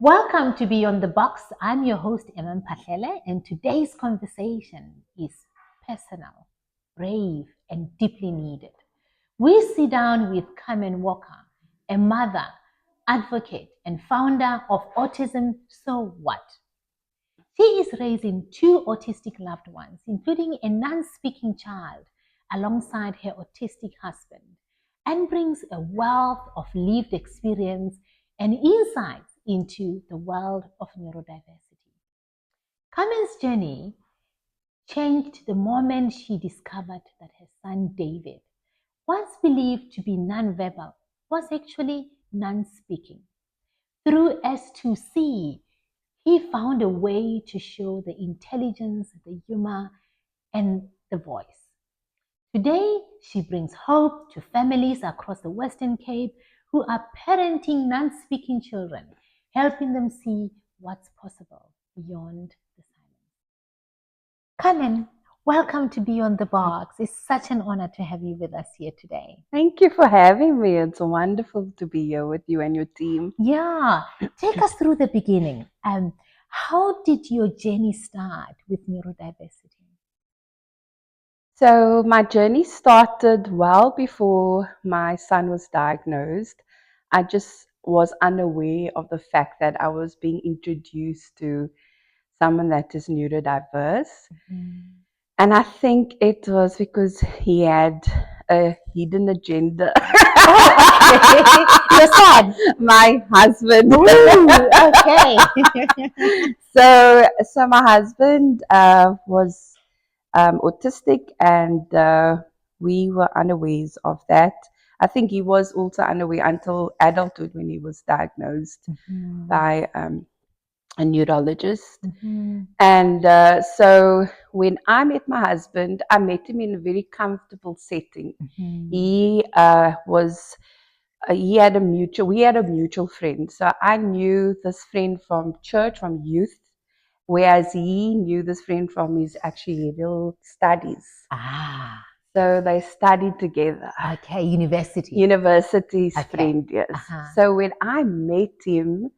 Welcome to Beyond the Box. I'm your host, 𝐬𝐻𝐻𝐿𝐻, and today's conversation is personal, brave, and deeply needed. We sit down with Carmen Walker, a mother, advocate, and founder of Autism So What. She is raising two autistic loved ones, including a non-speaking child, alongside her autistic husband, and brings a wealth of lived experience and insights into the world of neurodiversity. Carmen's journey changed the moment she discovered that her son David, once believed to be nonverbal, was actually non-speaking. Through S2C, he found a way to show the intelligence, the humor, and the voice. Today, she brings hope to families across the Western Cape who are parenting non-speaking children, helping them see what's possible beyond the silence. Carmen, welcome to Beyond the Box. It's such an honor to have you with us here today. Thank you for having me. It's wonderful to be here with you and your team. Yeah, take us through the beginning. How did your journey start with neurodiversity? So my journey started well before my son was diagnosed. I just was unaware of the fact that I was being introduced to someone that is neurodiverse. And I think it was because he had a hidden agenda. Your son? My husband. Ooh, okay. So my husband was autistic, and we were unawares of that. I think he was also unaware until adulthood when he was diagnosed by a neurologist. And so when I met my husband, I met him in a very comfortable setting. He we had a mutual friend. So I knew this friend from church, from youth, whereas he knew this friend from his actuarial studies. So they studied together. Okay, university. University's Okay. friend, yes. So when I met him,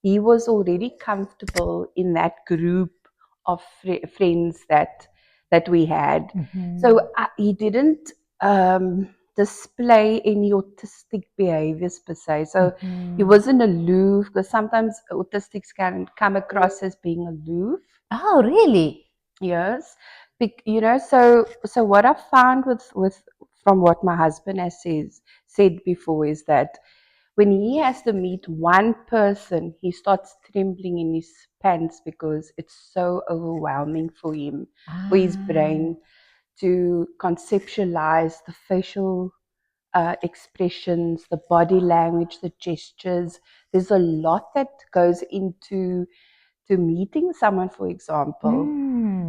he was already comfortable in that group of friends that we had. So he didn't display any autistic behaviors per se. So he wasn't aloof, because sometimes autistics can come across as being aloof. Oh, really? Yes. So what I found with from what my husband has said before is that when he has to meet one person, he starts trembling in his pants because it's so overwhelming for him, for his brain, to conceptualize the facial expressions, the body language, the gestures. There's a lot that goes into meeting someone, for example.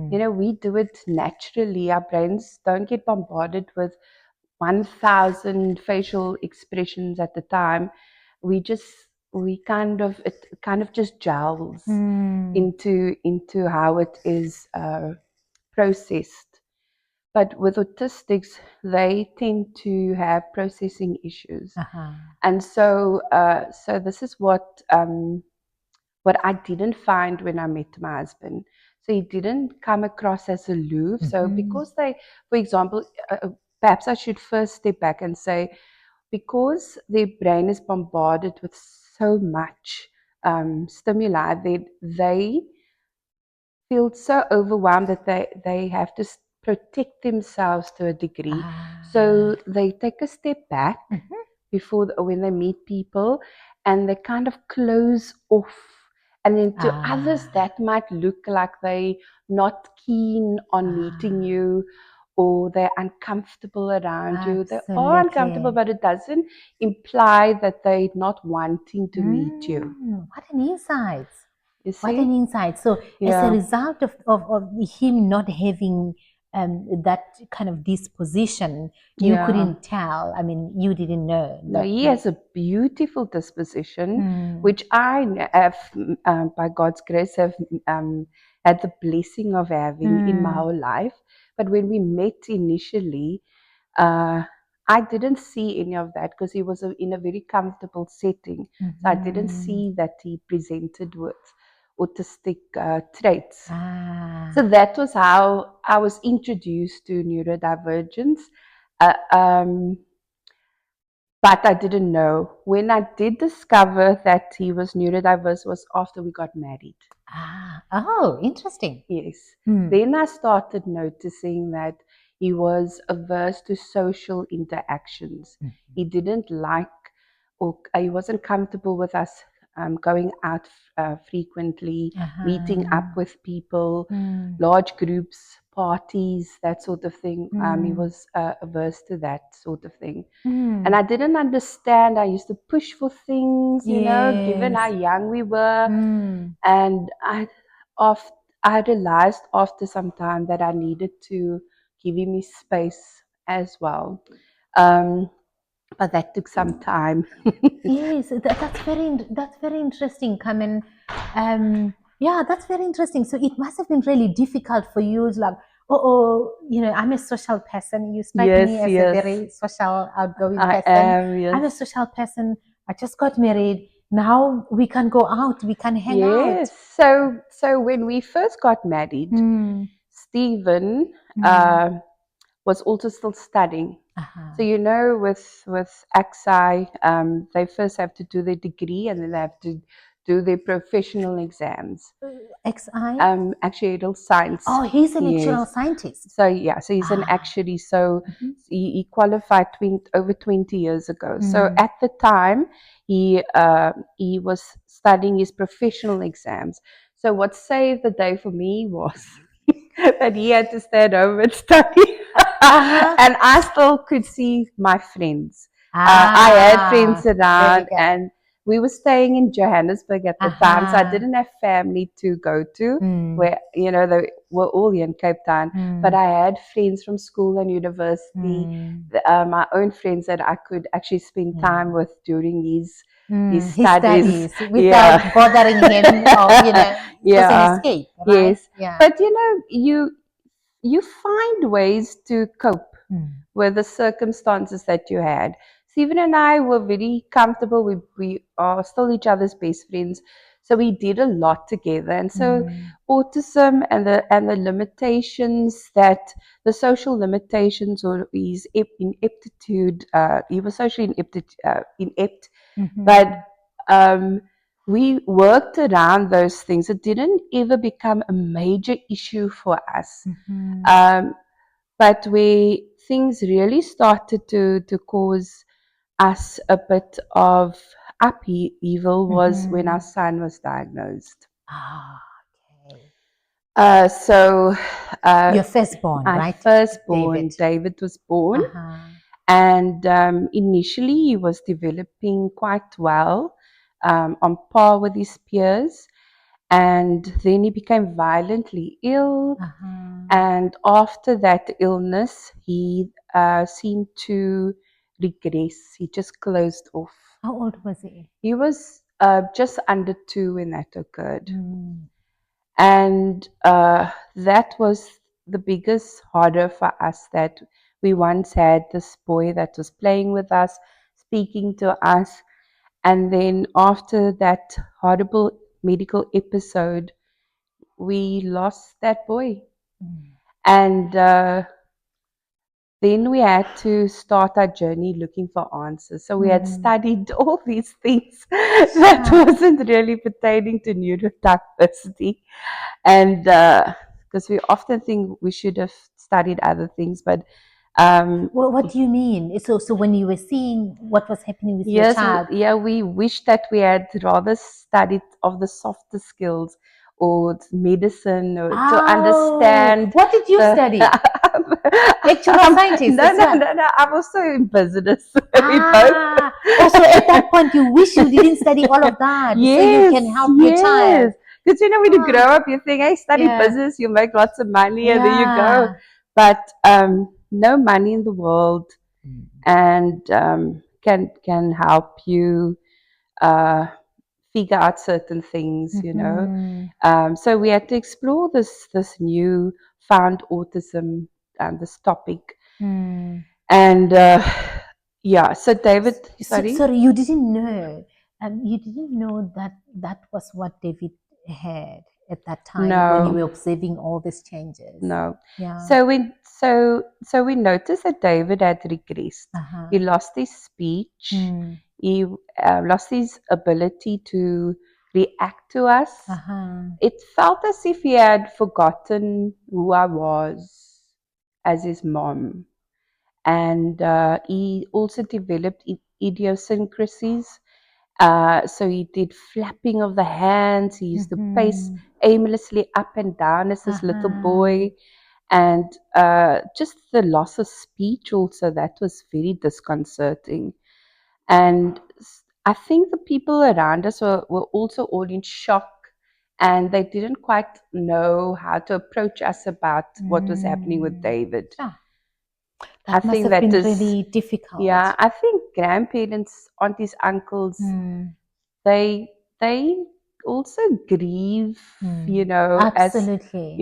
We do it naturally. Our brains don't get bombarded with 1,000 facial expressions at the time. It kind of just gels into how it is processed. But with autistics, they tend to have processing issues, and so this is what I didn't find when I met my husband. So he didn't come across as aloof. So because they, for example, perhaps I should first step back and say, because their brain is bombarded with so much stimuli, they feel so overwhelmed that they have to protect themselves to a degree. So they take a step back when they meet people, and they kind of close off. And then to others, that might look like they're not keen on meeting you, or they're uncomfortable around you. They are uncomfortable, but it doesn't imply that they're not wanting to meet you. What an insight. You see? What an insight. So as a result of him not having that kind of disposition, you couldn't tell. I mean, you didn't know. No, he has a beautiful disposition, which I have, by God's grace, have had the blessing of having in my whole life. But when we met initially, I didn't see any of that because he was in a very comfortable setting. So I didn't see that he presented with autistic traits. So that was how I was introduced to neurodivergence. But I didn't know. When I did discover that he was neurodiverse was after we got married. Oh, interesting. Yes. Then I started noticing that he was averse to social interactions. He didn't like, or he wasn't comfortable with us going out frequently, meeting up with people, large groups, parties, that sort of thing. He was averse to that sort of thing. And I didn't understand. I used to push for things, you know, given how young we were. And I realized after some time that I needed to give him his space as well. But that took some time. Yes, that's very interesting, Carmen. Yeah, that's very interesting. So it must have been really difficult for you, like, you know, I'm a social person. You strike me as a very social, outgoing person. I'm a social person. I just got married. Now we can go out. We can hang out. So when we first got married, Stephen was also still studying. So you know, with 𝐂𝐴𝐧, they first have to do their degree and then they have to do their professional exams. 𝐂𝐴𝐧? Actuarial science. Oh, he's an actuarial scientist. So yeah, so he's an actuary. So he qualified over 20 years ago. So at the time, he was studying his professional exams. So what saved the day for me was that he had to stay at home and study. And I still could see my friends. I had friends around, and we were staying in Johannesburg at the time, so I didn't have family to go to, where, you know, they were all here in Cape Town. But I had friends from school and university, my own friends that I could actually spend time with during his studies without bothering him, or, you know, it was an escape, right? But you know, you find ways to cope with the circumstances that you had. Stephen and I were very comfortable. We are still each other's best friends, so we did a lot together. And so autism and the limitations, that the social limitations, or his ineptitude, he was socially inept, but we worked around those things. It didn't ever become a major issue for us. But where things really started to cause us a bit of upheaval was when our son was diagnosed. So your firstborn, my right? firstborn, David was born. And initially he was developing quite well, on par with his peers. And then he became violently ill. And after that illness, he seemed to regress. He just closed off. How old was he? He was just under 2 when that occurred. And that was the biggest horror for us, that we once had this boy that was playing with us, speaking to us. And then after that horrible medical episode, we lost that boy. And then we had to start our journey looking for answers. So we had studied all these things that wasn't really pertaining to neurodiversity. And because we often think we should have studied other things, but well, what do you mean? So when you were seeing what was happening with your child? We wish that we had rather studied of the softer skills, or medicine, or to understand. What did you study? Actual scientist? No. I'm also in business. Also, at that point, you wish you didn't study all of that, so you can help your child. Because you know, when you grow up, you think, hey, study business, you make lots of money, and there you go. But no money in the world, and can help you figure out certain things, you know. So we had to explore this new found autism, this topic. And yeah, so David, sorry? Sorry, you didn't know. You didn't know that that was what David had at that time when you were observing all these changes. No. Yeah. So we noticed that David had regressed. He lost his speech. He lost his ability to react to us. It felt as if he had forgotten who I was as his mom. And he also developed idiosyncrasies. So he did flapping of the hands. He used to pace aimlessly up and down as this little boy. And just the loss of speech also, that was very disconcerting. And I think the people around us were also all in shock, and they didn't quite know how to approach us about what was happening with David. That must have been really difficult. Yeah, I think grandparents, aunties, uncles, they also grieve, absolutely,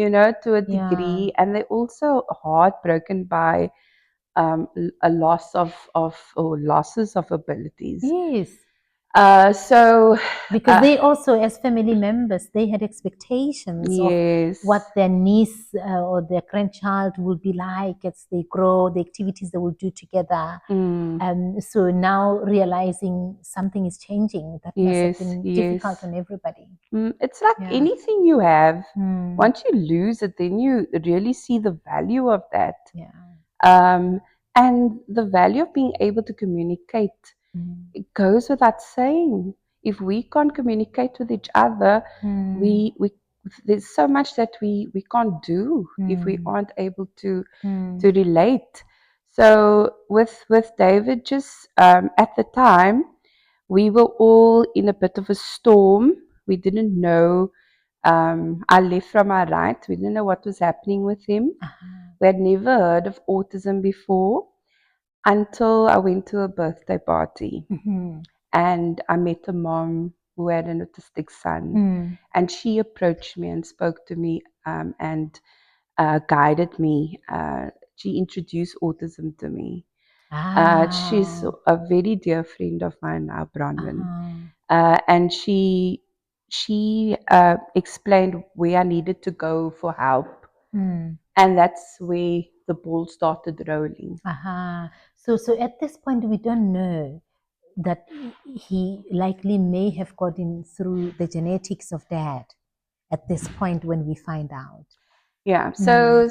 to a degree, and they're also heartbroken by a loss or losses of abilities. Yes. So because they also, as family members, they had expectations of what their niece or their grandchild will be like as they grow, the activities they will do together. So now realizing something is changing, that must have been difficult on everybody. It's like anything you have, once you lose it, then you really see the value of that. And the value of being able to communicate, it goes without saying. If we can't communicate with each other, there's so much that we can't do if we aren't able to relate. So with David, just at the time, we were all in a bit of a storm. We didn't know our left from our right. We didn't know what was happening with him. We had never heard of autism before until I went to a birthday party. And I met a mom who had an autistic son. And she approached me and spoke to me and guided me. She introduced autism to me. She's a very dear friend of mine now, Bronwyn. And she explained where I needed to go for help. And that's where the ball started rolling. So at this point, we don't know that he likely may have gotten through the genetics of dad at this point when we find out. Yeah. So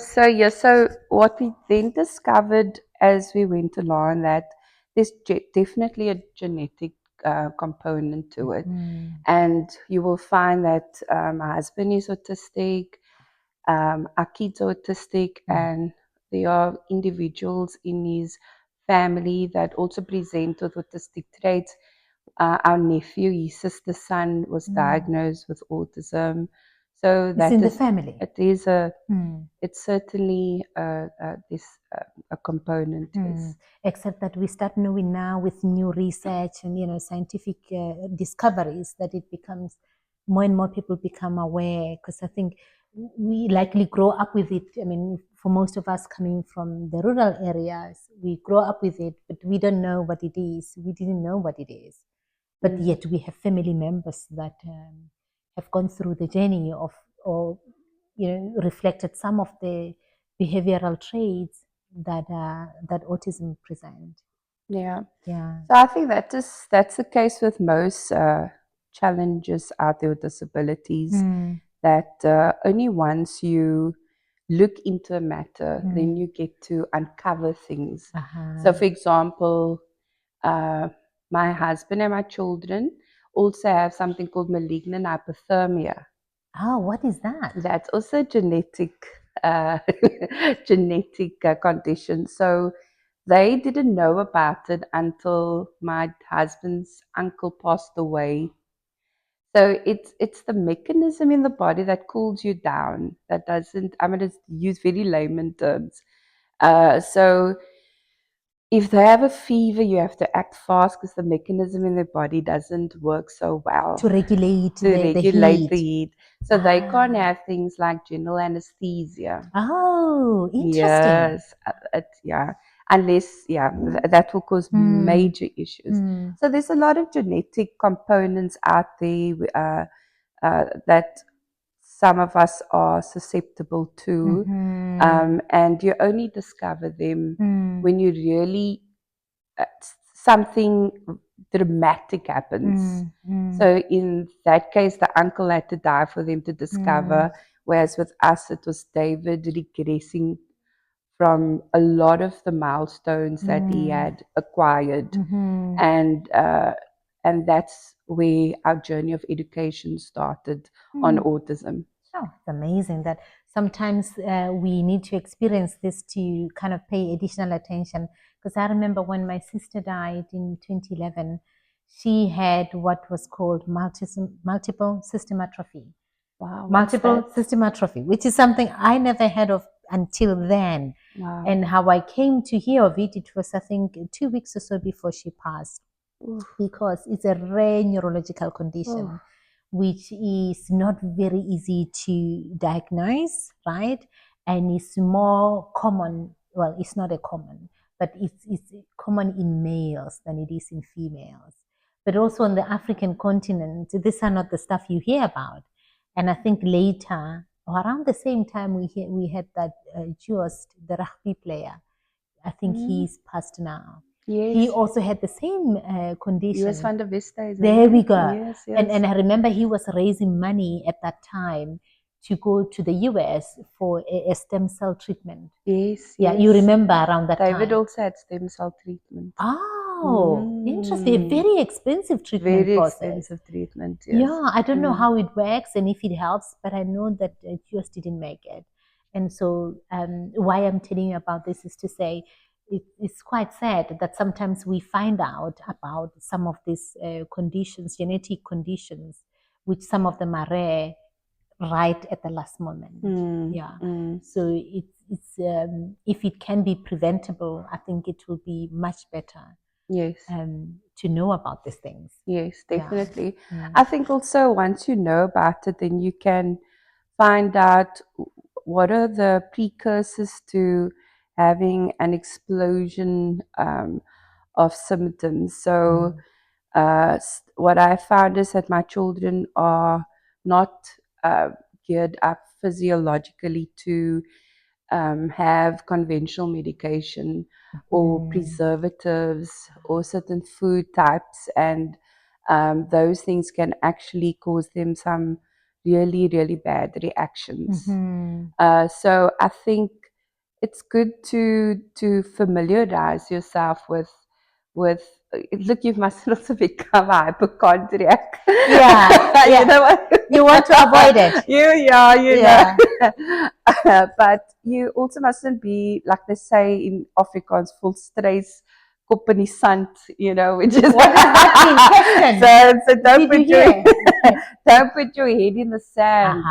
what we then discovered as we went along, that there's definitely a genetic component to it. And you will find that my husband is autistic, our kids are autistic, and there are individuals in his family that also present with autistic traits. Our nephew, his sister's son, was diagnosed with autism. So that is in the family. It is it's certainly a component. Except that we start knowing now with new research and scientific discoveries that it becomes more and more people become aware, because I think we likely grow up with it. I mean, for most of us coming from the rural areas, we grow up with it, but we don't know what it is. We didn't know what it is. But yet we have family members that have gone through the journey of, or reflected some of the behavioral traits that autism present. Yeah. So I think that's the case with most challenges out there with disabilities. That only once you look into a matter, then you get to uncover things. So, for example, my husband and my children also have something called malignant hypothermia. Oh, what is that? That's also genetic condition. So they didn't know about it until my husband's uncle passed away. So it's the mechanism in the body that cools you down. That doesn't. I'm going to use very layman terms. So if they have a fever, you have to act fast because the mechanism in their body doesn't work so well to regulate the heat. So they can't have things like general anesthesia. Oh, interesting. Yes, yeah. unless, that will cause major issues. So there's a lot of genetic components out there that some of us are susceptible to, and you only discover them when you really something dramatic happens. So in that case, the uncle had to die for them to discover, whereas with us, it was David regressing from a lot of the milestones that he had acquired, and that's where our journey of education started on autism. Oh, it's amazing that sometimes we need to experience this to kind of pay additional attention. Because I remember when my sister died in 2011, she had what was called multiple system atrophy. Wow, multiple system atrophy, which is something I never heard of until then. Wow. And how I came to hear of it, it was, I think, 2 weeks or so before she passed. Because it's a rare neurological condition, which is not very easy to diagnose, right? And it's more common, well, it's not a common, but it's common in males than it is in females. But also on the African continent, these are not the stuff you hear about. And I think later, or around the same time, we had that J.𝐸𝐧, the rugby player. I think he's passed now. Yes. He also had the same condition. US van der Westhuizen. There we go. Yes, yes. And I remember he was raising money at that time to go to the US for a stem cell treatment. Yes. Yeah, you remember around that time. David also had stem cell treatment. Oh, interesting. A very expensive treatment process. Very expensive treatment, yes. Yeah, I don't know how it works and if it helps, but I know that just didn't make it. And so why I'm telling you about this is to say it's quite sad that sometimes we find out about some of these conditions, genetic conditions, which some of them are rare, right at the last moment. So it's if it can be preventable, I think it will be much better. Yes. To know about these things. Yes, definitely. I think also once you know about it, then you can find out what are the precursors to having an explosion of symptoms. So what I found is that my children are not geared up physiologically to have conventional medication or preservatives or certain food types, and those things can actually cause them some really, really bad reactions. So I think it's good to familiarize yourself with look, you must also become a hypochondriac. Yeah, You know what? You want to avoid it. You know. But you also mustn't be, like they say in Afrikaans, full stress, kop in die sand, you know, which is what does that mean? So don't put your head in the sand.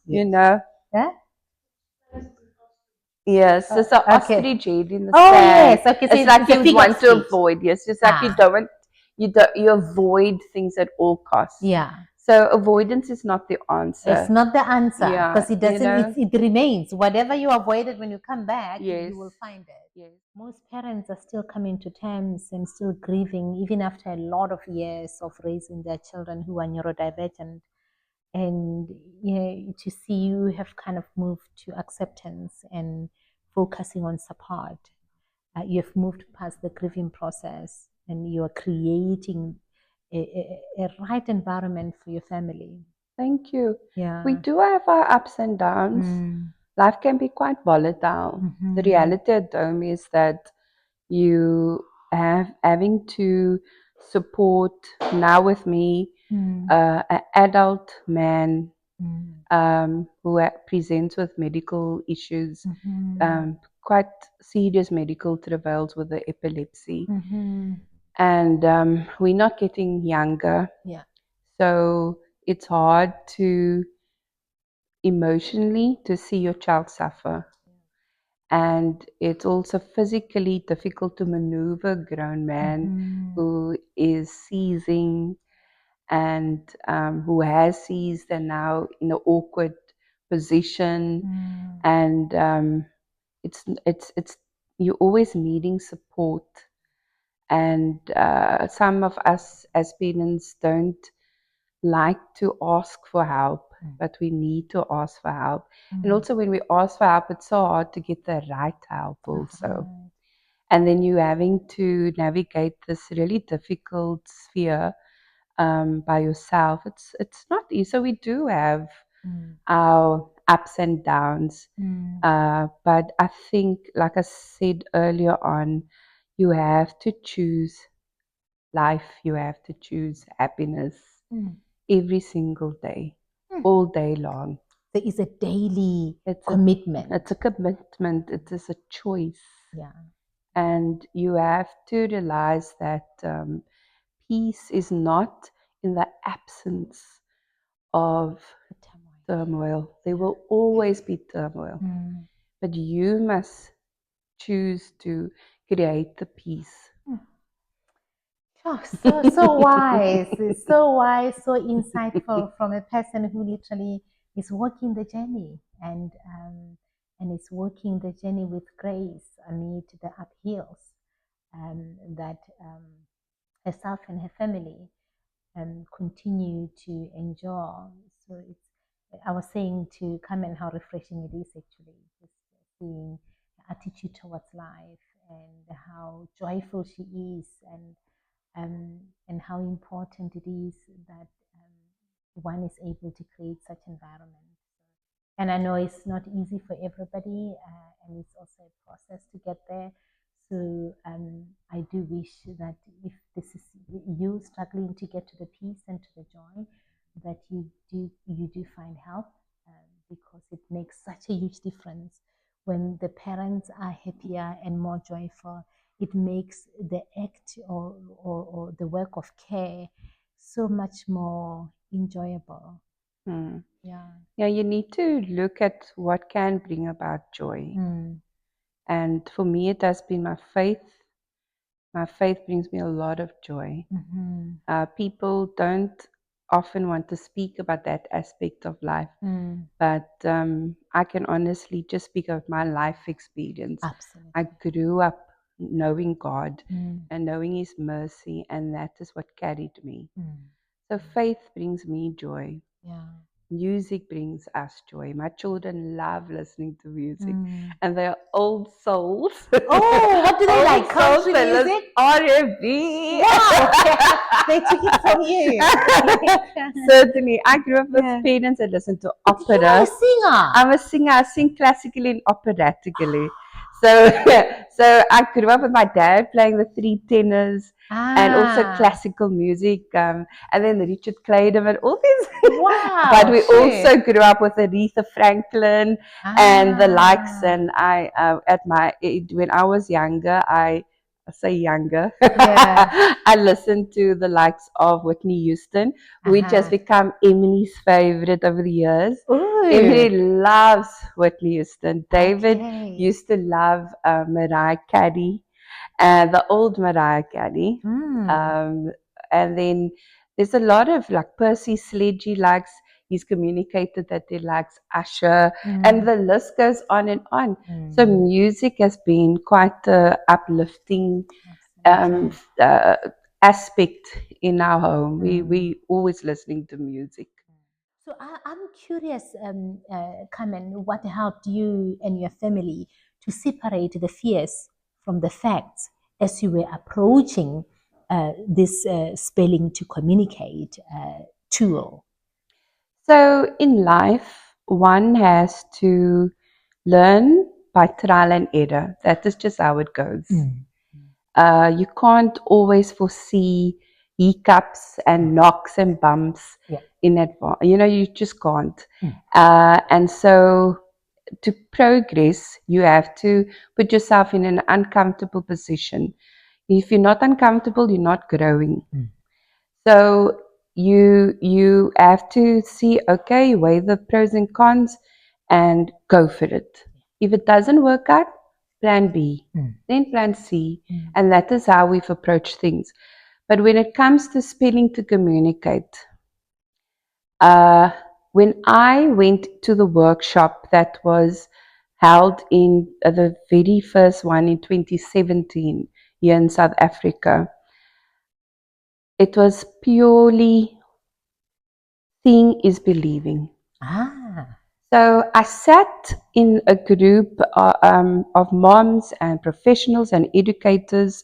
You know. Yeah? Yes, so okay. ostrich head in the sand. Yes, okay. So it's like you want to avoid. Yes, it's like you avoid things at all costs. Yeah. So avoidance is not the answer. It's not the answer because it doesn't. You know? It remains. Whatever you avoided when you come back, yes. you will find it. Yes. Most parents are still coming to terms and still grieving, even after a lot of years of raising their children who are neurodivergent. And to see you have kind of moved to acceptance and focusing on support. You've moved past the grieving process and you're creating a right environment for your family. Thank you. Yeah. We do have our ups and downs. Life can be quite volatile. The reality at home is that you having to support now with me an adult man who presents with medical issues, quite serious medical travails with the epilepsy. And we're not getting younger. Yeah. So it's hard to emotionally to see your child suffer. And it's also physically difficult to maneuver a grown man who is seizing and who has seized and now in an awkward position. And it's you're always needing support. And some of us as parents don't like to ask for help, but we need to ask for help. And also when we ask for help, it's so hard to get the right help also. And then you having to navigate this really difficult sphere by yourself. It's not easy. So we do have our ups and downs. But I think, like I said earlier on, you have to choose life. You have to choose happiness every single day, all day long. There is a daily commitment. It's a commitment. It is a choice. Yeah. And you have to realize that peace is not in the absence of turmoil. There will always be turmoil. But you must choose to create the peace. Oh, so wise, so wise, so insightful from a person who literally is walking the journey and is walking the journey with grace amid the uphills that herself and her family continue to enjoy. So I was saying to Carmen how refreshing it is actually, just seeing her attitude towards life and how joyful she is, and how important it is that one is able to create such environment. And I know it's not easy for everybody, and it's also a process to get there. So I do wish that if this is you struggling to get to the peace and to the joy, that you do find help, because it makes such a huge difference when the parents are happier and more joyful. It makes the act or the work of care so much more enjoyable. Yeah, you need to look at what can bring about joy. And for me, it has been my faith. My faith brings me a lot of joy. People don't often want to speak about that aspect of life, but I can honestly just speak of my life experience. Absolutely. I grew up knowing God and knowing His mercy, and that is what carried me. So faith brings me joy. Music brings us joy. My children love listening to music, and they're old souls. Oh, what do they like? Country music? R&B. Wow, they took it from you. Certainly. I grew up with parents that listen to opera. You are a singer. I'm a singer. I sing classically and operatically. So I grew up with my dad playing the three tenors and also classical music, and then Richard Clayton and all these. Wow! But we also grew up with Aretha Franklin and the likes. And when I was younger, I listened to the likes of Whitney Houston, which has become Emily's favorite over the years. Emily loves Whitney Houston. David used to love Mariah Carey, the old Mariah Carey. And then there's a lot of like Percy Sledge likes. He's communicated that he likes Usher, and the list goes on and on. So music has been quite an uplifting aspect in our home. We always listening to music. So I'm curious, Carmen, what helped you and your family to separate the fears from the facts as you were approaching this spelling to communicate tool? So in life, one has to learn by trial and error. That is just how it goes. You can't always foresee hiccups and knocks and bumps in advance. You just can't. And so to progress, you have to put yourself in an uncomfortable position. If you're not uncomfortable, you're not growing. So you have to see, okay, weigh the pros and cons and go for it. If it doesn't work out, plan B, then plan C. And that is how we've approached things. But when it comes to spelling to communicate, when I went to the workshop that was held in the very first one in 2017 here in South Africa. It was purely seeing is believing. So I sat in a group of moms and professionals and educators,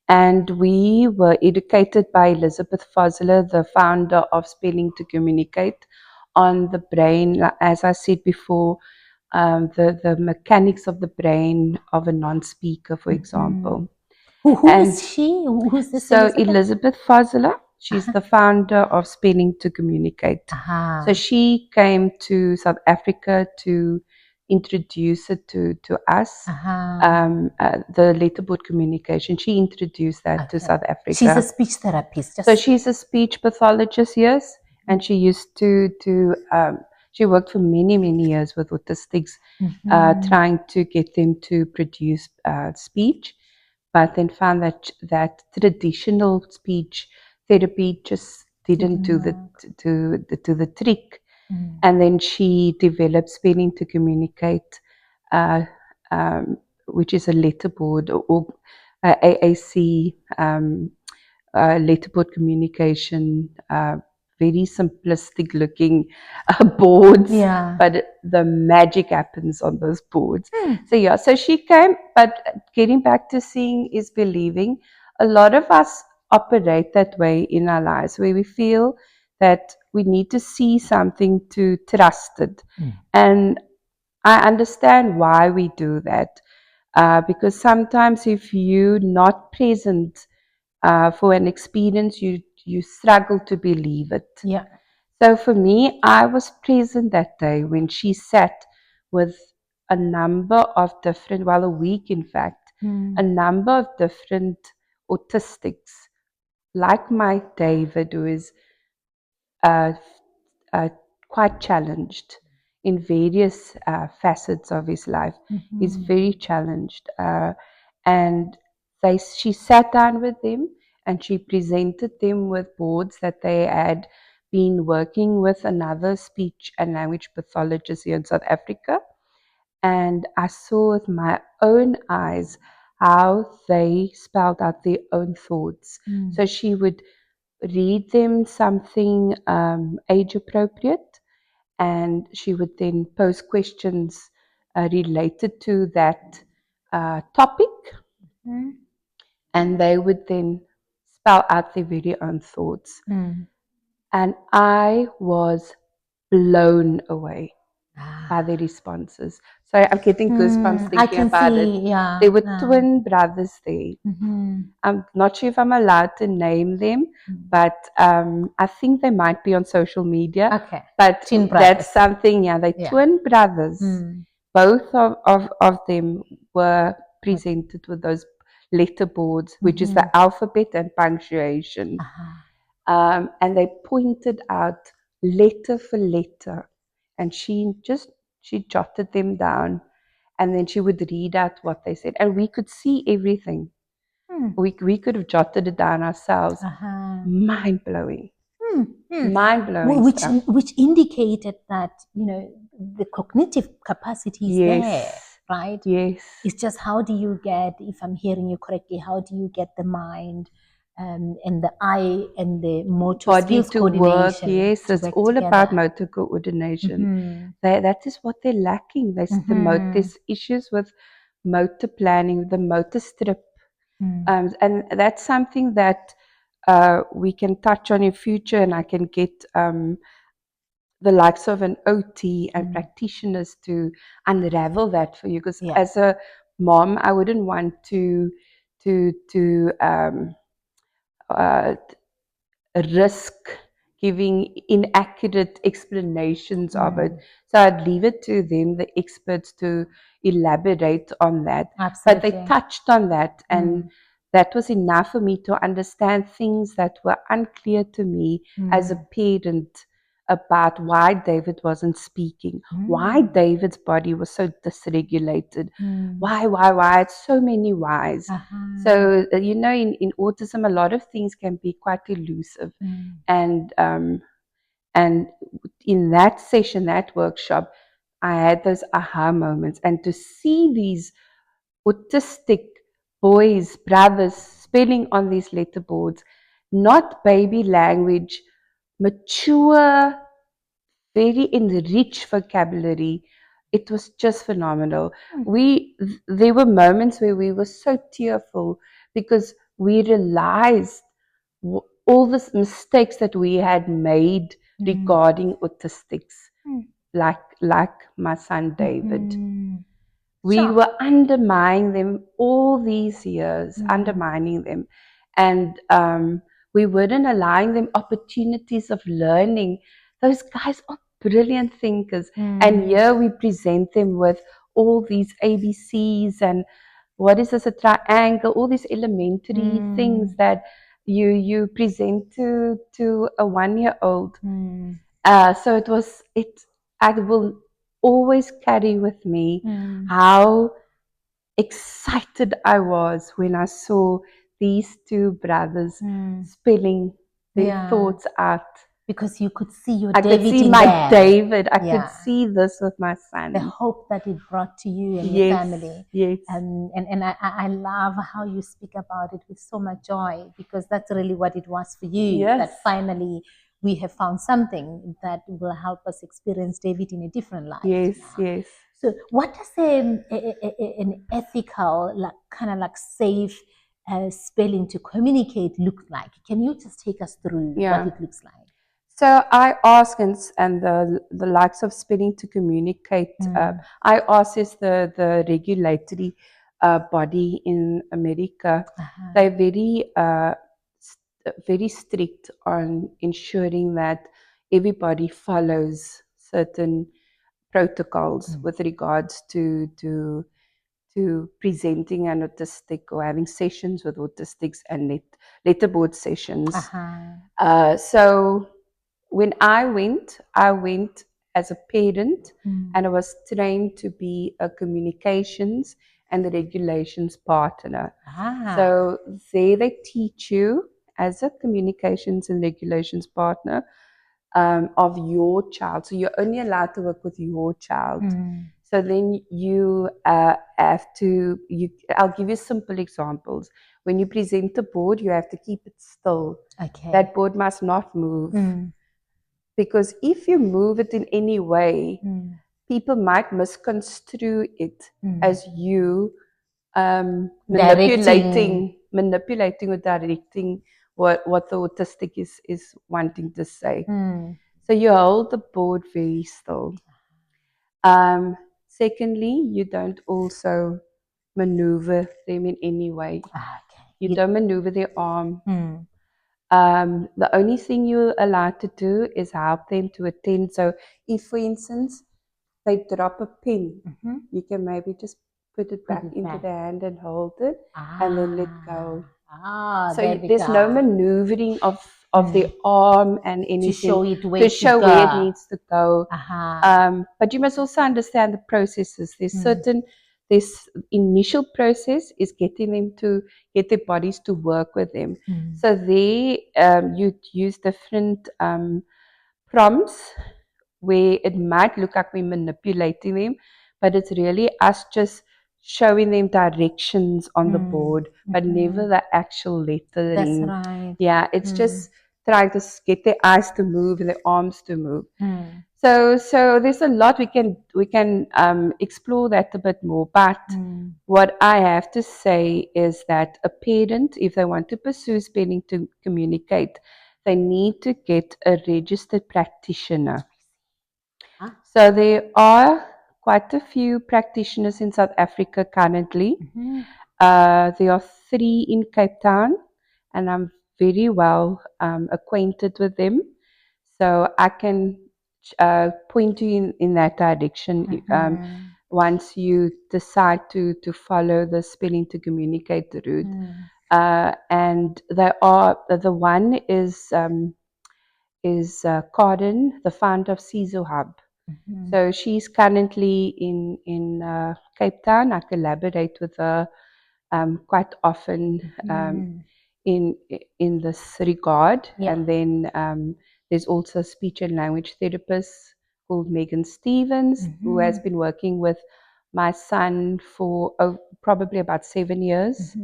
and we were educated by Elizabeth Fosler, the founder of Spelling to Communicate, on the brain, as I said before, the mechanics of the brain of a non-speaker, for example. Who is she? Who's this? So Elizabeth Fosler, she's the founder of Spelling to Communicate. So she came to South Africa to introduce it to us, the letterboard communication. She introduced that to South Africa. She's a speech therapist. So she's a speech pathologist, yes, and she used to she worked for many years with autistics, trying to get them to produce speech, but then found that traditional speech therapy just didn't do the trick. And then she developed Spelling to Communicate, which is a letterboard or AAC letterboard communication, very simplistic looking boards, but the magic happens on those boards. So yeah, so she came, but getting back to seeing is believing, a lot of us operate that way in our lives, where we feel that we need to see something to trust it. And I understand why we do that, because sometimes if you're not present for an experience, you struggle to believe it. So for me, I was present that day when she sat with a number of different, well, a week in fact, a number of different autistics, like my David, who is quite challenged in various facets of his life. He's very challenged, and she sat down with them and she presented them with boards that they had been working with another speech and language pathologist here in South Africa. And I saw with my own eyes how they spelled out their own thoughts. So she would read them something age appropriate, and she would then pose questions related to that topic, and they would then spell out their very own thoughts. And I was blown away by the responses. So I'm getting goosebumps thinking about it. There were twin brothers there. I'm not sure if I'm allowed to name them, but I think they might be on social media. But that's something, they're twin brothers. Both of them were presented with those letter boards, which is the alphabet and punctuation. And they pointed out letter for letter, and she jotted them down, and then she would read out what they said, and we could see everything. We could have jotted it down ourselves. Mind blowing. Mind blowing. Which indicated that the cognitive capacity is there, right? Yes. It's just how do you get, if I'm hearing you correctly, how do you get the mind and the eye and the motor body skills to coordination? work. Yes, it's all together about motor coordination. That is what they're lacking. There's issues with motor planning, the motor strip, and that's something that we can touch on in future, and I can get the likes of an OT and practitioners to unravel that for you, because as a mom, I wouldn't want to risk giving inaccurate explanations of it. So I'd leave it to them, the experts, to elaborate on that. But they touched on that, and that was enough for me to understand things that were unclear to me as a parent about why David wasn't speaking, why David's body was so dysregulated, why, it's so many whys. So, in autism, a lot of things can be quite elusive. And in that session, that workshop, I had those aha moments. And to see these autistic boys, brothers, spelling on these letterboards, not baby language, mature, very enriched vocabulary. It was just phenomenal. There were moments where we were so tearful because we realized all the mistakes that we had made regarding autistics, like my son David. We were undermining them all these years, undermining them. And we weren't allowing them opportunities of learning. Those guys are brilliant thinkers. And here we present them with all these ABCs and what is this, a triangle, all these elementary things that you present to a 1-year-old. So I will always carry with me how excited I was when I saw these two brothers spelling their thoughts out. Because you could see your I David could see in my there. David. I could see this with my son. The hope that it brought to you and your family. Yes. And I love how you speak about it with so much joy, because that's really what it was for you. Yes. That finally we have found something that will help us experience David in a different light. Yes, now. yes. So what does an ethical, kind of safe spelling to communicate look like? Can you just take us through what it looks like? So I ask, and the likes of spelling to communicate, I ask is the regulatory body in America. They're very strict on ensuring that everybody follows certain protocols with regards to presenting an autistic or having sessions with autistics and letterboard sessions. So when I went as a parent, and I was trained to be a communications and the regulations partner. So there they teach you as a communications and regulations partner of your child. So you're only allowed to work with your child. So then you have to, I'll give you simple examples. When you present the board, you have to keep it still. That board must not move. Because if you move it in any way, people might misconstrue it as you manipulating or directing what the autistic is wanting to say. So you hold the board very still. Secondly, you don't also maneuver them in any way. You don't maneuver their arm. The only thing you're allowed to do is help them to attend. So if, for instance, they drop a pen, you can maybe just put it back into the hand and hold it and then let go. So there's no maneuvering of the arm and anything to show where it needs to go. But you must also understand the processes. This initial process is getting them to get their bodies to work with them. So there you use different prompts where it might look like we're manipulating them, but it's really us just showing them directions on the board, but never the actual lettering. That's right. Yeah, it's just trying to get their eyes to move and their arms to move. So there's a lot we can explore that a bit more. But what I have to say is that a parent, if they want to pursue spelling to communicate, they need to get a registered practitioner. So there are quite a few practitioners in South Africa currently. There are 3 in Cape Town, and I'm very well acquainted with them. So I can point you in that direction once you decide to follow the spelling to communicate route. And the one is Carmen, the founder of 𝐍𝐨𝐧 Hub. So she's currently in Cape Town. I collaborate with her quite often in this regard. And then there's also speech and language therapists called Megan Stevens, who has been working with my son for probably about 7 years.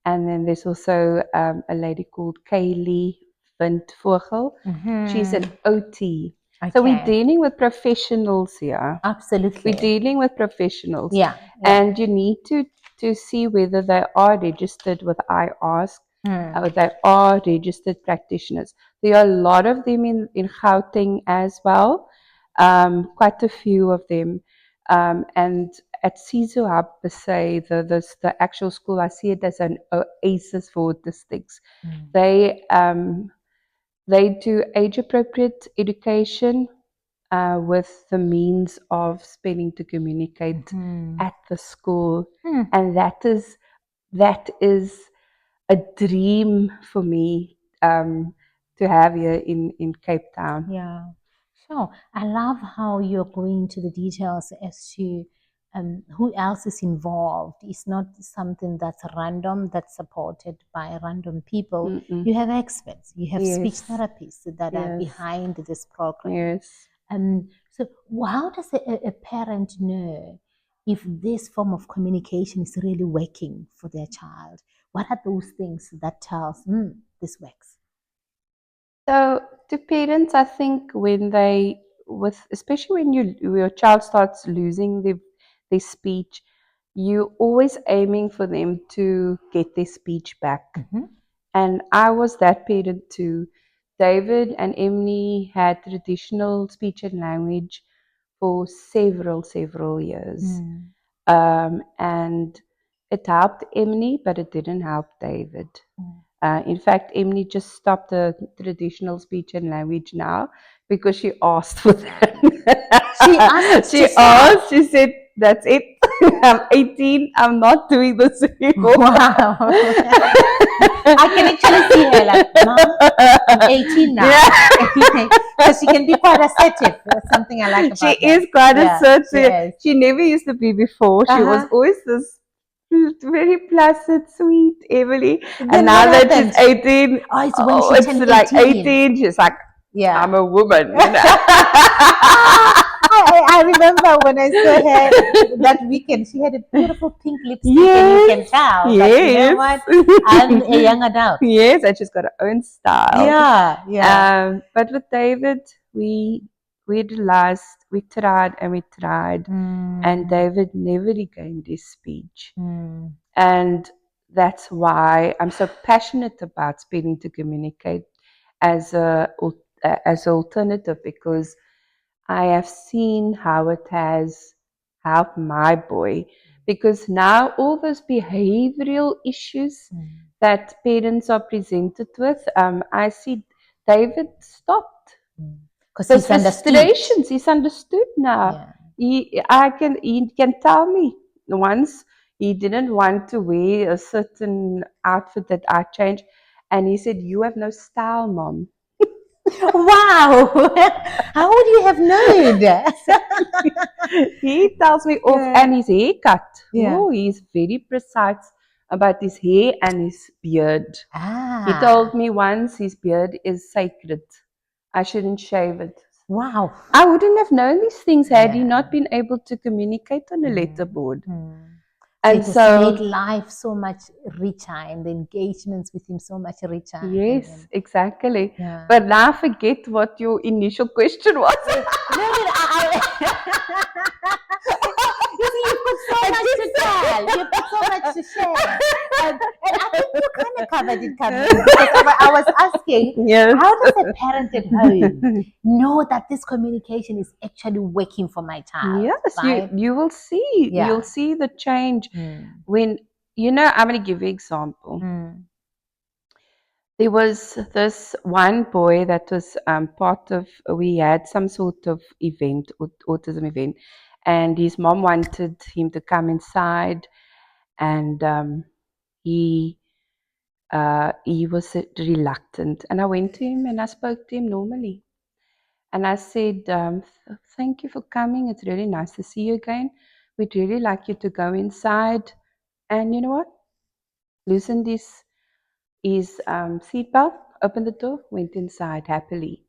And then there's also a lady called 𝐂𝐚𝐫𝐬𝐻𝐿. She's an OT. So we're dealing with professionals here. Absolutely. We're dealing with professionals. Yeah. And you need to see whether they are registered with iAsk, or they are registered practitioners. There are a lot of them in Gauteng as well, quite a few of them. And at 𝐍𝐨𝐧 Hub, per se, the actual school, I see it as an oasis for autistics. They do age-appropriate education with the means of spelling to communicate at the school, and that is a dream for me to have here in Cape Town. Yeah. Sure. I love how you're going into the details as to who else is involved. It's not something that's random, that's supported by random people. You have experts, you have speech therapists that are behind this program. Yes. So how does a parent know if this form of communication is really working for their child? What are those things that tells this works? So to parents, I think when especially when your child starts losing their speech, you're always aiming for them to get their speech back. And I was that parent too. David and Emily had traditional speech and language for several years. And it helped Emily, but it didn't help David. In fact, Emily just stopped the traditional speech and language now because she asked for that. She asked, she said, that's it. I'm 18, I'm not doing this anymore. Wow. I can actually see her like, Mom, I'm 18 now. Because she can be quite assertive. That's something I like about her. She is quite assertive. She never used to be before. She was always this very placid, sweet Emily. And now that she's 18, it's like 18. She's like, I'm a woman. You know? I remember when I saw her that weekend, she had a beautiful pink lipstick, and you can tell that, you know what, I'm a young adult. Yes, and she's got her own style. Yeah. But with David, we realized we tried and we tried, and David never regained his speech. And that's why I'm so passionate about spelling to communicate as an alternative, because I have seen how it has helped my boy. Because now all those behavioral issues that parents are presented with, I see David stopped. Because he's frustrations, he's understood now. He can tell me once he didn't want to wear a certain outfit that I changed, and he said, "You have no style, Mom." Wow! How would you have known that? He tells me off, and his haircut. Oh, he's very precise about his hair and his beard. He told me once his beard is sacred. I shouldn't shave it. Wow. I wouldn't have known these things had he not been able to communicate on a letterboard. And it has made life so much richer, and the engagements with him so much richer. Yes, exactly. But now I forget what your initial question was. You've got so much to share. And I think you kind of covered it, Carmen, because I was asking, how does a parent at home know that this communication is actually working for my child? Yes, right? you will see. You'll see the change when, I'm going to give you an example. There was this one boy that was part of, we had some sort of event, autism event, and his mom wanted him to come inside, and he was reluctant. And I went to him and I spoke to him normally. And I said, thank you for coming. It's really nice to see you again. We'd really like you to go inside. And you know what? Loosened his seatbelt, opened the door, went inside happily.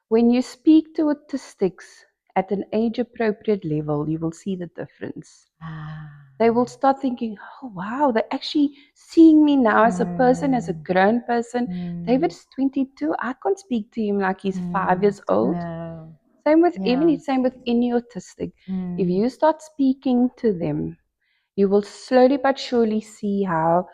When you speak to autistics, at an age-appropriate level, you will see the difference. Ah. They will start thinking, oh, wow, they're actually seeing me now as a person, as a grown person. David's 22. I can't speak to him like he's 5 years old. No. Same with Yeah. same with any autistic. If you start speaking to them, you will slowly but surely see how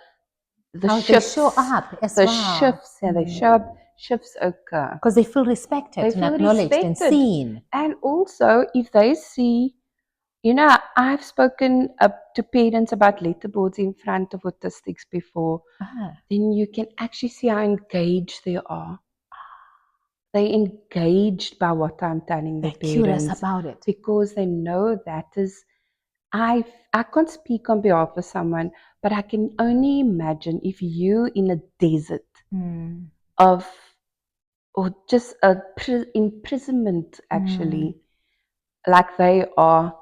the How shifts, they show up as the well. shifts, yeah, they show up, shifts occur. Because they feel respected They and feel acknowledged and respected. seen. And also, if they see, you know, I've spoken to parents about letterboards in front of autistics before, then you can actually see how engaged they are. They're engaged by what I'm telling the They're curious parents about it. because they know that is, I can't speak on behalf of someone, but I can only imagine if you in a desert of, or just a imprisonment actually, like they are,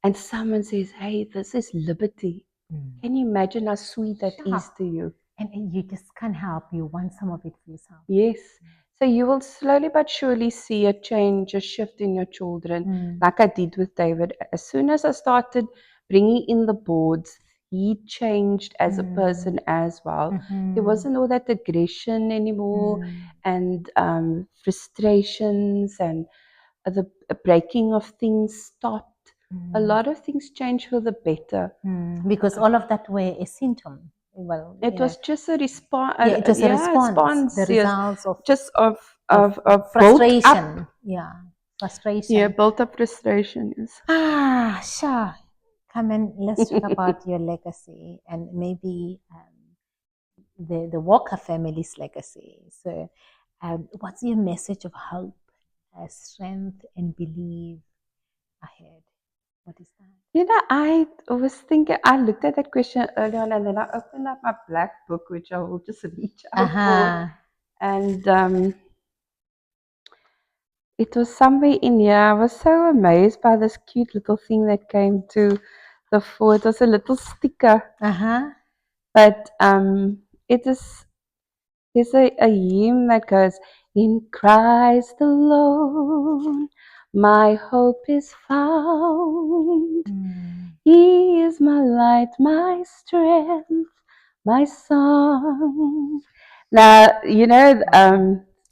and someone says, hey, this is liberty. Can you imagine how sweet that is to you? And you just can't help. You want some of it for yourself. Yes. So you will slowly but surely see a change, a shift in your children, like I did with David. As soon as I started bringing in the boards, he changed as a person as well. There wasn't all that aggression anymore, and frustrations, and the breaking of things stopped. A lot of things changed for the better. Because all of that were a symptom. Well, it was just a response. Yeah, it was a response. The results of just of frustration. Yeah, frustration. Yeah, built up frustration. Yes. Sure. Carmen, let's talk about your legacy and maybe the Walker family's legacy. So, what's your message of hope, strength, and belief ahead? What is that? You know, I was thinking, I looked at that question earlier on, and then I opened up my black book, which I will just reach out for. And it was somewhere in here. I was so amazed by this cute little thing that came to the fore. It was a little sticker. But it is, there's a hymn that goes, in Christ alone, my hope is found. He is my light, my strength, my song. Now, you know,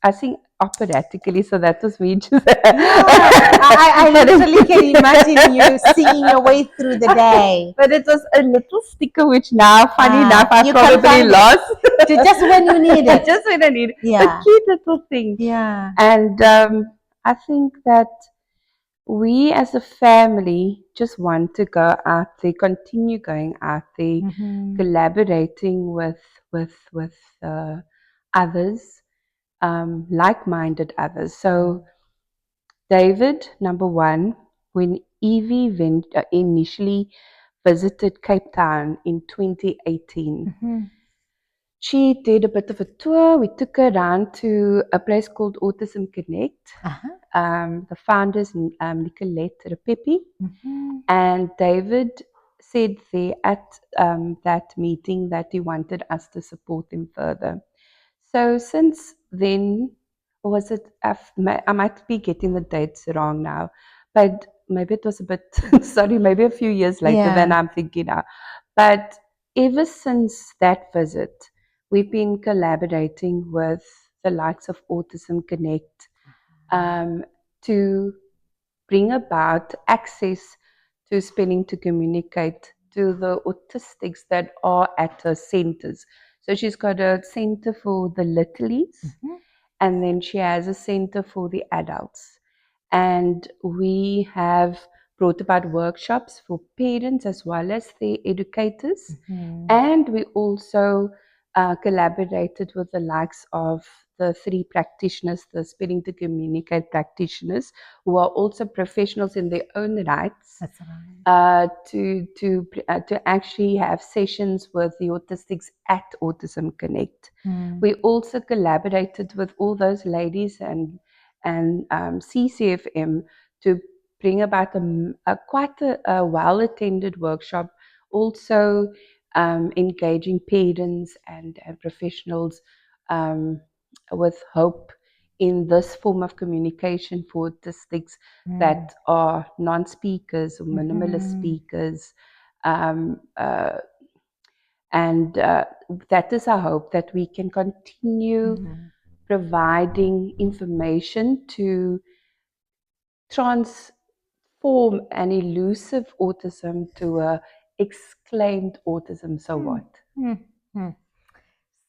I sing operatically, so that was me just... I literally can imagine you singing your way through the day. But it was a little sticker, which now, funny enough, I probably lost. Just when you need it. Just when I need it. Yeah. A cute little thing. Yeah. And I think that we as a family just want to go out there, continue going out there, collaborating with others, like-minded others. So David, number one, when Evie initially visited Cape Town in 2018, she did a bit of a tour. We took her around to a place called Autism Connect. The founders, 𝐂𝐚𝐫𝐦𝐞𝐧 𝐖𝐚𝐥, and David said there at that meeting that he wanted us to support him further. So since then, or was it, I might be getting the dates wrong now, but maybe it was a bit, sorry, maybe a few years later than I'm thinking now. But ever since that visit, we've been collaborating with the likes of Autism Connect to bring about access to spelling to communicate to the autistics that are at her centers. So she's got a center for the littlies, and then she has a center for the adults. And we have brought about workshops for parents as well as the educators. And we also collaborated with the likes of the 3 practitioners, the spelling to communicate practitioners, who are also professionals in their own rights. That's right. To actually have sessions with the autistics at Autism Connect. We also collaborated with all those ladies and CCFM to bring about quite a well-attended workshop, also engaging parents and professionals with hope in this form of communication for autistics that are non-speakers or minimalist speakers. And that is our hope, that we can continue providing information to transform an elusive autism to a exclaimed autism. So what?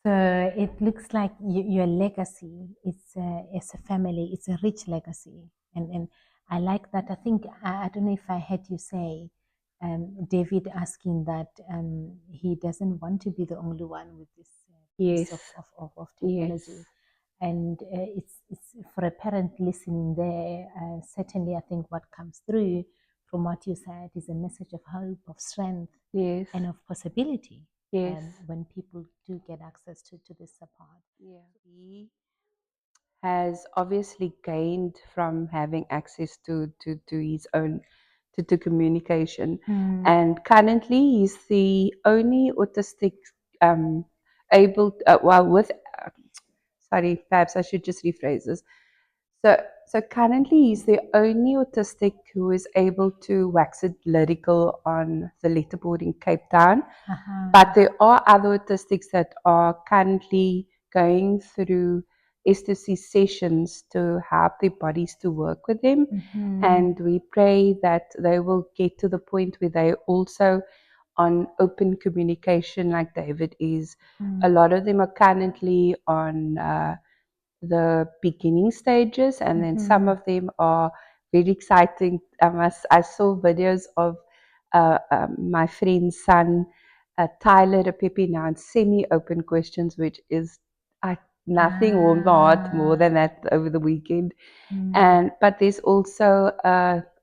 So it looks like your legacy is as a family, it's a rich legacy, and I like that. I think I don't know if I heard you say, David asking that he doesn't want to be the only one with this piece Yes. of technology. Yes. And it's for a parent listening there, certainly I think what comes through from what you said is a message of hope, of strength, Yes. and of possibility. Yes. When people do get access to this support. Yeah. He has obviously gained from having access to his own to communication, and currently he's the only autistic able with sorry, perhaps I should just rephrase this. So currently he's the only autistic who is able to wax it lyrical on the letterboard in Cape Town. But there are other autistics that are currently going through ecstasy sessions to help their bodies to work with them. And we pray that they will get to the point where they also on open communication like David is. A lot of them are currently on the beginning stages, and then some of them are very exciting. I saw videos of my friend's son, Tyler, a Pepe, now in semi-open questions, which is nothing warmed my heart more than that over the weekend. But there's also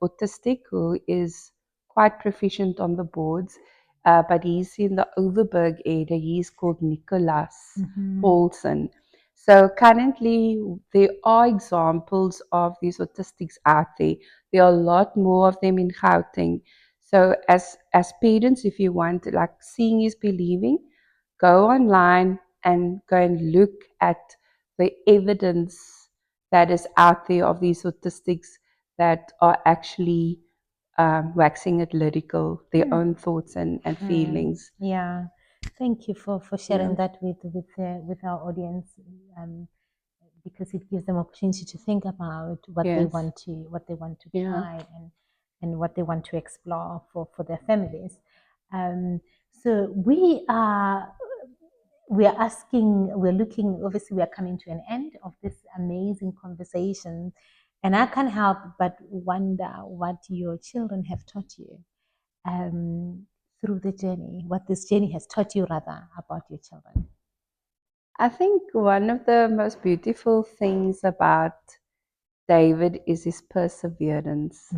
autistic who is quite proficient on the boards, but he's in the Overberg area. He's called Nicholas Paulson. So currently there are examples of these autistics out there. There are a lot more of them in Gauteng. So as parents, if you want, like, seeing is believing, go online and go and look at the evidence that is out there of these autistics that are actually waxing it lyrical, their own thoughts and feelings. Yeah, thank you for sharing that with our audience, because it gives them opportunity to think about what they want to try and what they want to explore for their families. So we are looking, obviously we are coming to an end of this amazing conversation, and I can't help but wonder what your children have taught you through the journey, what this journey has taught you rather about your children. I think one of the most beautiful things about David is his perseverance.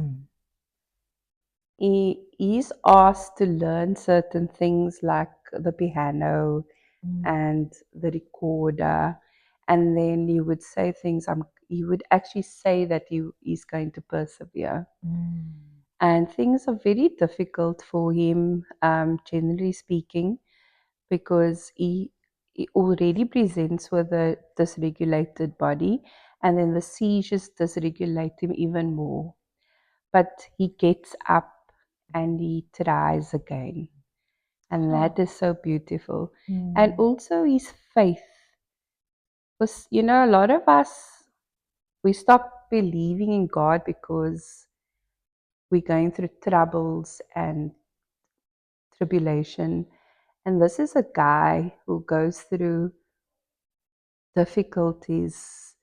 He's asked to learn certain things like the piano and the recorder, and then he would say things. He would actually say that he's going to persevere. And things are very difficult for him, generally speaking, because he already presents with a dysregulated body, and then the seizures dysregulate him even more. But he gets up and he tries again. And that is so beautiful. And also his faith. Because, a lot of us, we stop believing in God because we're going through troubles and tribulation. And this is a guy who goes through difficulties,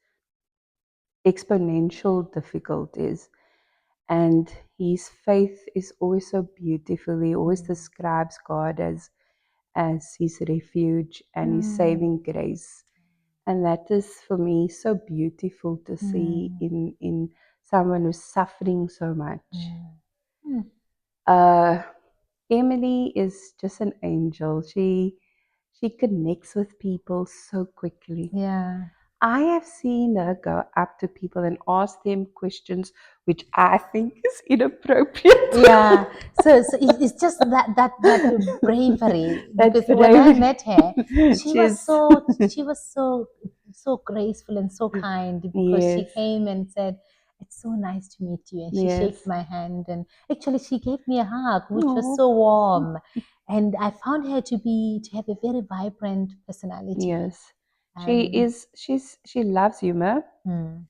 exponential difficulties. And his faith is always so beautiful. He always describes God as his refuge and his saving grace. And that is, for me, so beautiful to see in someone who's suffering so much. Emily is just an angel. She connects with people so quickly. Yeah. I have seen her go up to people and ask them questions which I think is inappropriate. Yeah. So it's just that bravery. Because when I met her, she was so so graceful and so kind because she Yes. came and said, "It's so nice to meet you." And she Yes. shook my hand, and actually she gave me a hug, which was Aw. so warm. And I found her to have a very vibrant personality. Yes. She loves humor. Mm,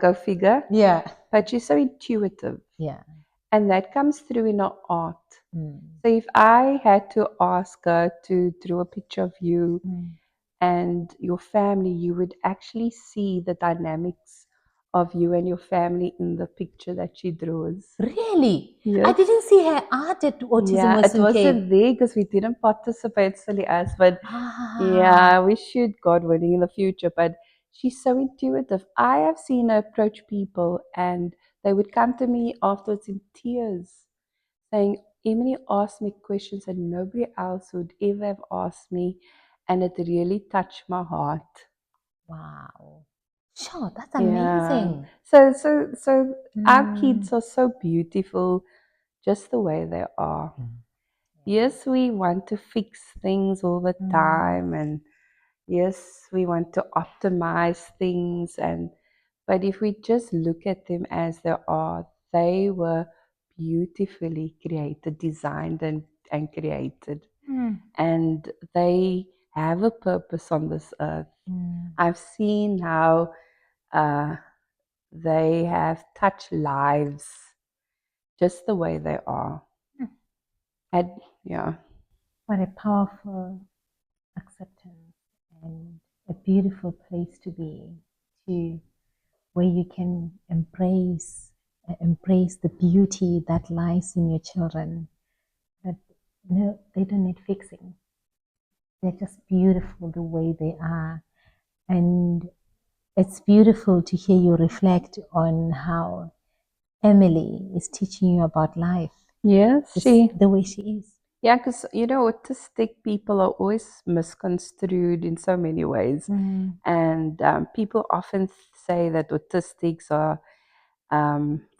Go figure. yeah, But she's so intuitive. yeah. And that comes through in her art. Mm, So if I had to ask her to draw a picture of you mm. and your family, you would actually see the dynamics of you and your family in the picture that she draws. Really? I Yes. didn't see her art at Autism Yeah, it So, wasn't there because we didn't participate, silly us. But yeah, we should, God willing, in the future. But she's so intuitive. I have seen her approach people and they would come to me afterwards in tears saying, Emily asked me questions that nobody else would ever have asked me. And it really touched my heart. Wow. Sure, that's Yeah. amazing. So our Mm. kids are so beautiful just the way they are. Yes, we want to fix things all the time, and yes, we want to optimize things, but if we just look at them as they are, they were beautifully created, designed, and created, Mm. and they have a purpose on this earth. Mm. I've seen how they have touched lives just the way they are. And yeah. What a powerful acceptance and a beautiful place to be, to where you can embrace the beauty that lies in your children. That no, they don't need fixing. They're just beautiful the way they are, and it's beautiful to hear you reflect on how Emily is teaching you about life. Yes, The way she is. yeah, because autistic people are always misconstrued in so many ways, and people often say that autistics are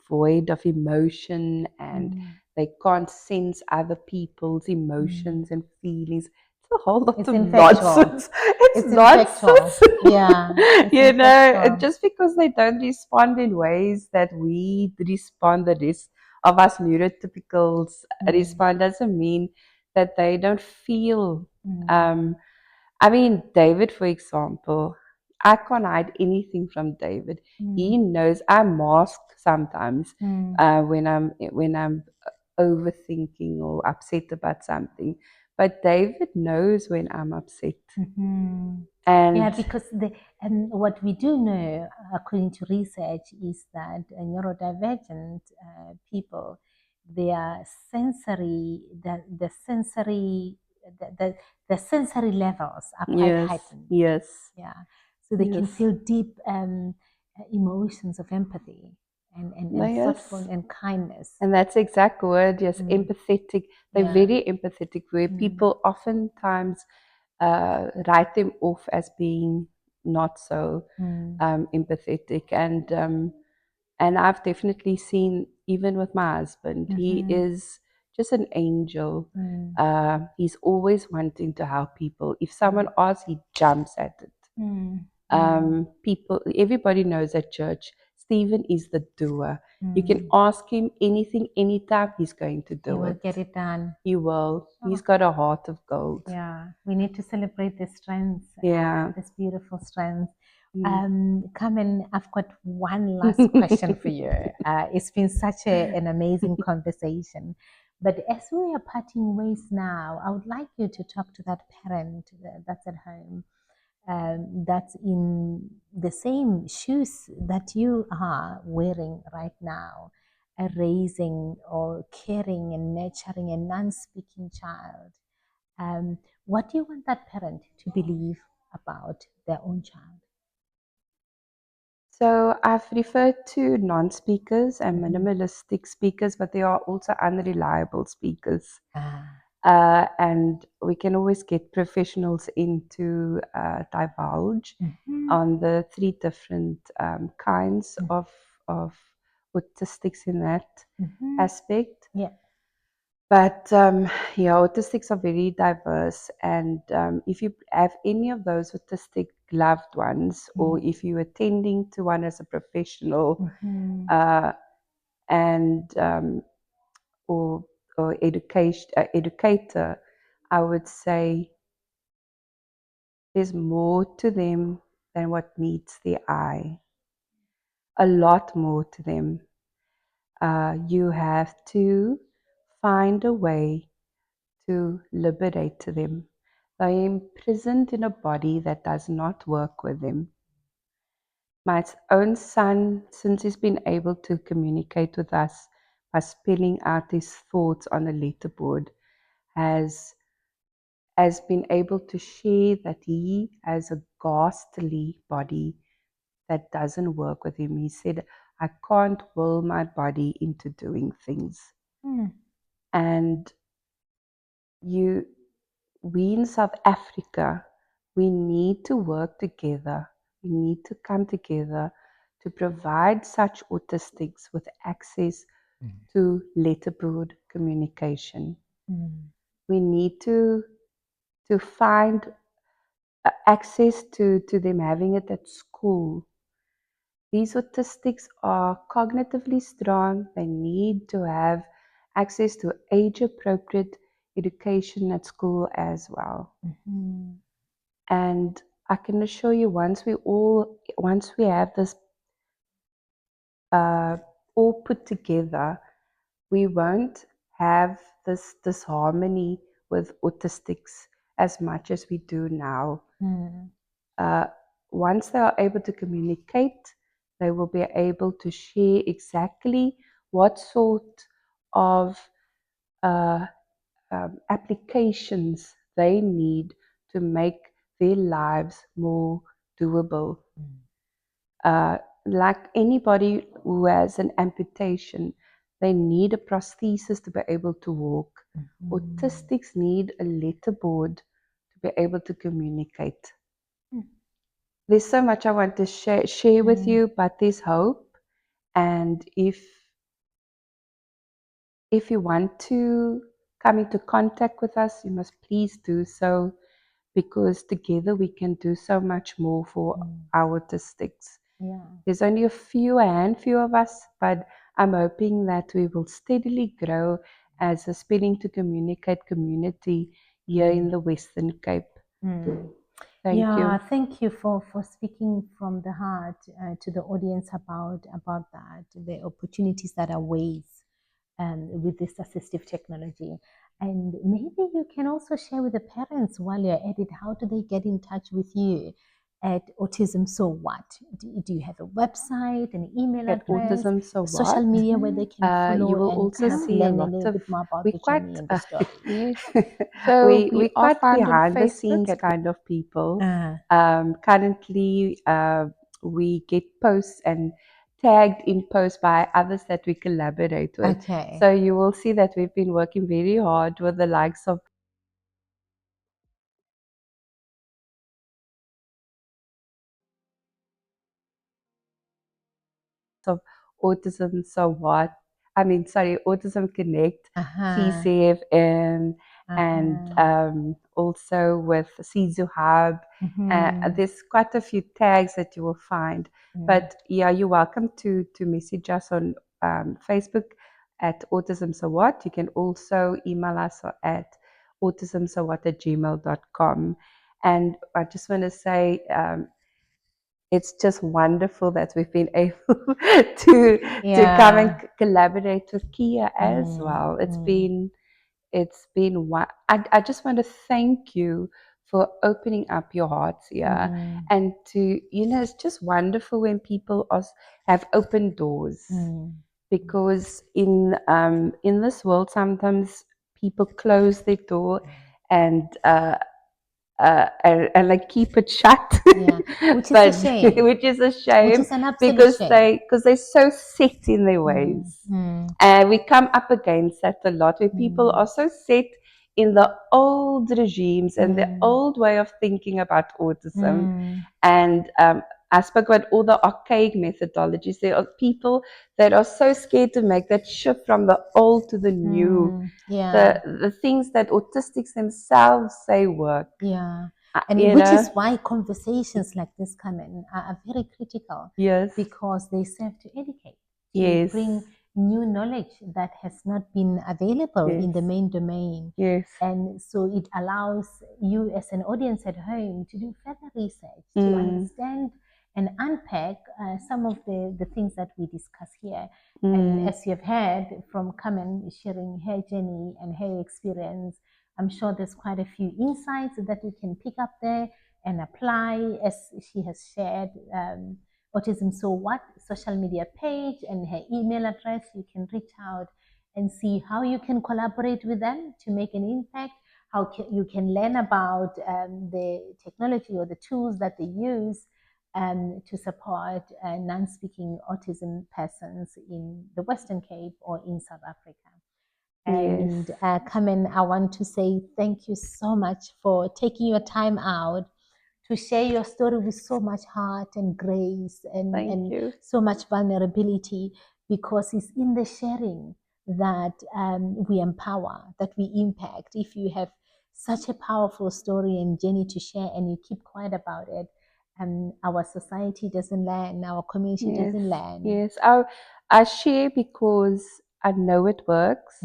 void of emotion and they can't sense other people's emotions and feelings. It's a whole lot It's of infectual. nonsense. It's infectual. nonsense. Yeah. Just because they don't respond in ways that we respond, the rest of us neurotypicals respond, doesn't mean that they don't feel. I mean, David, for example, I can't hide anything from David. He knows I mask sometimes when I'm overthinking or upset about something. But David knows when I'm upset. And Yeah, because what we do know, according to research, is that neurodivergent people, their sensory, the sensory, the sensory levels are quite heightened. yes. Yeah, so they can feel deep emotions of empathy and thoughtful and kindness. And that's the exact word, yes, empathetic. They're very empathetic, where people oftentimes write them off as being not so empathetic. And I've definitely seen, even with my husband, he is just an angel. He's always wanting to help people. If someone asks, he jumps at it. Everybody knows at church, Stephen is the doer. You can ask him anything, anytime, he's going to do it. He will get it done. He will. He's got a heart of gold. Yeah, we need to celebrate this strength. This beautiful strength. Carmen, I've got one last question for you. It's been such an amazing conversation. But as we are parting ways now, I would like you to talk to that parent that's at home, that's in the same shoes that you are wearing right now, raising or caring and nurturing a non-speaking child. What do you want that parent to believe about their own child? So I've referred to non-speakers and minimalistic speakers, but there are also unreliable speakers. And we can always get professionals in to divulge on the 3 different kinds of autistics in that aspect. Yeah. But yeah, autistics are very diverse, and if you have any of those autistic loved ones, or if you're attending to one as a professional, and or educator, I would say there's more to them than what meets the eye. A lot more to them. You have to find a way to liberate them. They are imprisoned in a body that does not work with them. My own son, since he's been able to communicate with us by spelling out his thoughts on a letterboard, has been able to share that he has a ghastly body that doesn't work with him. He said, I can't will my body into doing things. And we in South Africa, we need to work together. We need to come together to provide such autistics with access to letterboard communication. We need to find access to them having it at school. These autistics are cognitively strong. They need to have access to age-appropriate education at school as well. And I can assure you, once we have this all put together, we won't have this disharmony with autistics as much as we do now. Once they are able to communicate, they will be able to share exactly what sort of applications they need to make their lives more doable. Like anybody who has an amputation, they need a prosthesis to be able to walk. Autistics need a letterboard to be able to communicate. There's so much I want to share with you, but there's hope. And if you want to come into contact with us, you must please do so, because together we can do so much more for our autistics. There's only a handful of us, but I'm hoping that we will steadily grow as a Spelling to Communicate community here in the Western Cape. Thank you. Thank you for speaking from the heart to the audience about that, the opportunities that are ways with this assistive technology. And maybe you can also share with the parents while you're at it, how do they get in touch with you at Autism So What? Do you have a website, an email At address, Autism So social What? media where they can follow You will and also kind of see a learn a lot little of, bit more about we're the quite, journey and the story? yes. So we're are quite found on behind the Facebook scenes at kind of people. Currently, we get posts and tagged in posts by others that we collaborate with. Okay. So you will see that we've been working very hard with the likes of Autism So What? Autism Connect, 𝐍𝐨𝐧-𝐸, and also with 𝐍𝐨𝐧-𝐈𝐻. There's quite a few tags that you will find. But yeah, you're welcome to message us on Facebook at Autism So What. You can also email us at autismsowhat@gmail.com. And I just want to say, it's just wonderful that we've been able to come and collaborate with Kia as well. It's been one. I just want to thank you for opening up your hearts here, and to, it's just wonderful when people have opened doors, because in this world sometimes people close their door and like keep it shut, which is a shame. which is a shame, Which is an absolute because shame. they're so set in their ways. And we come up against that a lot, where people are so set in the old regimes and the old way of thinking about autism. And I spoke about all the archaic methodologies. There are people that are so scared to make that shift from the old to the new. The things that autistics themselves say work. And which is why conversations like this come in are very critical. Because they serve to educate, to bring new knowledge that has not been available in the main domain. And so it allows you as an audience at home to do further research, to understand and unpack some of the things that we discuss here. And as you have heard from Carmen sharing her journey and her experience, I'm sure there's quite a few insights that you can pick up there and apply, as she has shared. Autism So What social media page and her email address. You can reach out and see how you can collaborate with them to make an impact, how you can learn about the technology or the tools that they use to support non-speaking autism persons in the Western Cape or in South Africa. And Carmen, I want to say thank you so much for taking your time out to share your story with so much heart and grace and so much vulnerability, because it's in the sharing that we empower, that we impact. If you have such a powerful story and journey to share and you keep quiet about it, our society doesn't learn, our community doesn't learn. I share because I know it works.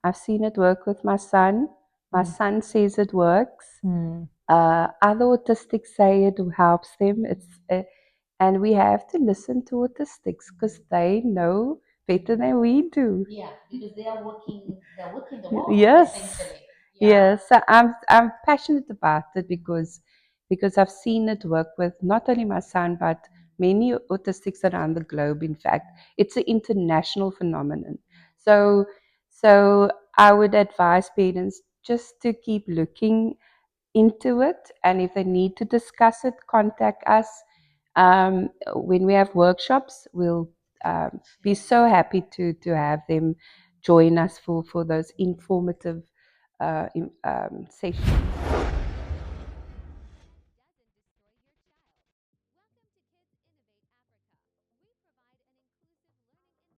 I've seen it work with my son. My son says it works. Other autistics say it helps them. And we have to listen to autistics because they know better than we do. Because they are working the world, essentially. So I'm passionate about it because I've seen it work with not only my son but many autistics around the globe. In fact, it's an international phenomenon. So I would advise parents just to keep looking into it, and if they need to discuss it, contact us. When we have workshops, we'll be so happy to have them join us for those informative sessions.